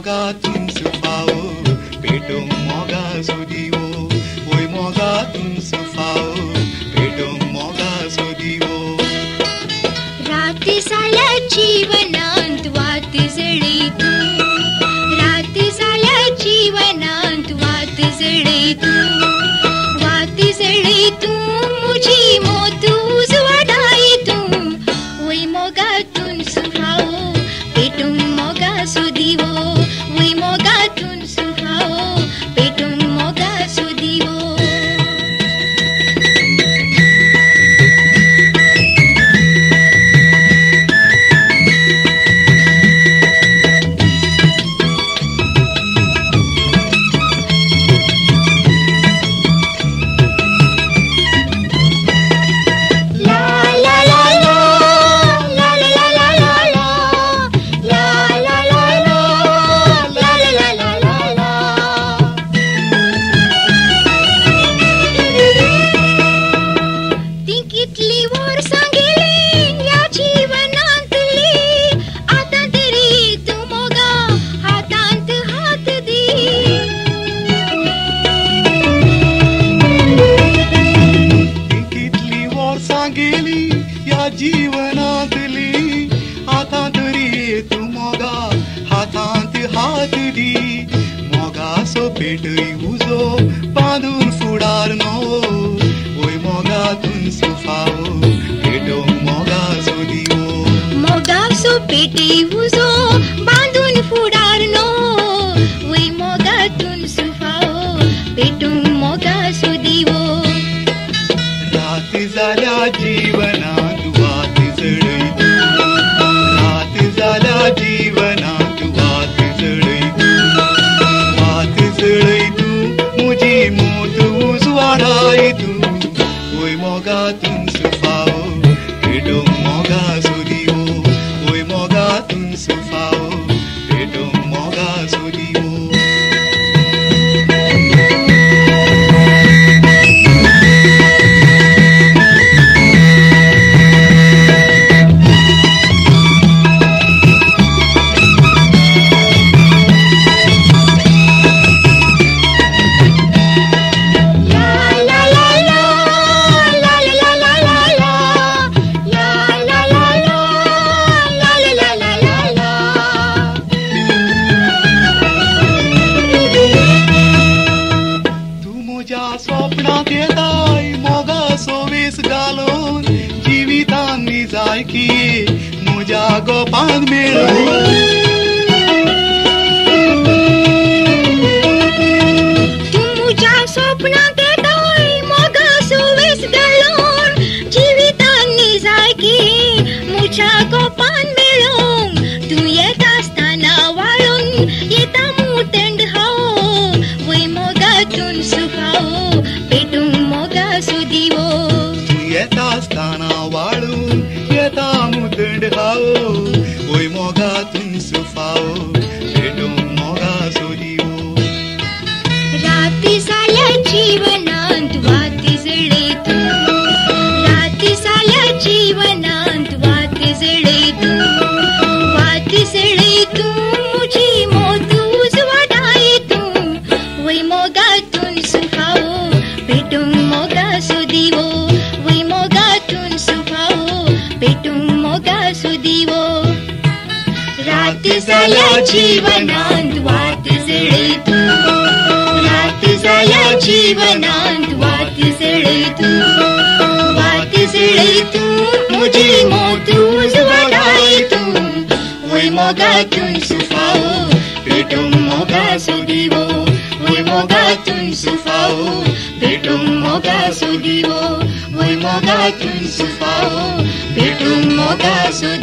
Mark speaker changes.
Speaker 1: mogatun sufao, peto moga sodivo. Oi mogatun sufao, peto moga sodivo.
Speaker 2: राती साल्या जीवनांत वात जळे तू, राती साल्या जीवनांत वात जळे तू, वात जळे तू मुझी मोत उजवाडाई तू. वय मोगातून सुहाओ पेटून मोगा सुदिवो, वय मोगातून सुहाओ पेटून मोगा सुदिवो.
Speaker 1: गेली या जीवनातली आता तरी तू मोगा हातात हात दी. मोगा सो पेटई उजो बांधून फुडार नो. ओय मोगातून सुफाओ पेटो मोगा सो दिवो.
Speaker 2: मोगा सो पेटई उजो बांधून फुडार नो. वय मोगातून सुफाओ पेटून मोगा सो दिवो.
Speaker 1: रात झाल्या जीवनात वात जळई तू, रात झाल्या जीवनात वात जळई तू, वात जळई तू मुझी मोत उजवाडाई तू. ओय मोगातून सुफाओ पेटो मोगा सुदिवो. ओय मोगातून सुफाओ पेटो मोगा सुदिवो. स्वप्नात येताय मोगा सोवेस घालून जिवितांनी जाय की म्हज्या गोपान मेळून.
Speaker 2: तू म्हज्या स्वप्नात येताय मोगा सोवेस घालून जिवितांनी जाय की म्हज्या गोपान मेळून. तू येत आसतना वाळून येता मुतेंड हांव. वय मोगातून सुखाओ पेटून मोगा सुदिवो.
Speaker 1: तू येता आसतना वाळून येता मुतंड हांव. ओय मोगातून सुफाओ पेटून मोगा सुदिवो.
Speaker 2: राती जाल्या जीवनांत वात जळे तू, राती जाल्या जीवनांत वात जळे तू, वात जळे तू मुझी मोत उजवाडाई तू. वय मोगातून सुखाओ पेटून मोगा सुदिवो. वय मोगातून सुखाओ पेटून मोगा सुदिवो. राती जाल्या जीवनांत वात जळे तू, राती जाल्या जीवनांत वात जळे तू, वात जळे तू मुझी मोत उजवाडाई तू. वय मोगातून सुखाओ पेटून मोगा सुदिवो. वय मोगातून सुफाओ पेटून मोगा सुदिवो. वय मोगातून सुफाओ पेटून मोगा सुदिवो.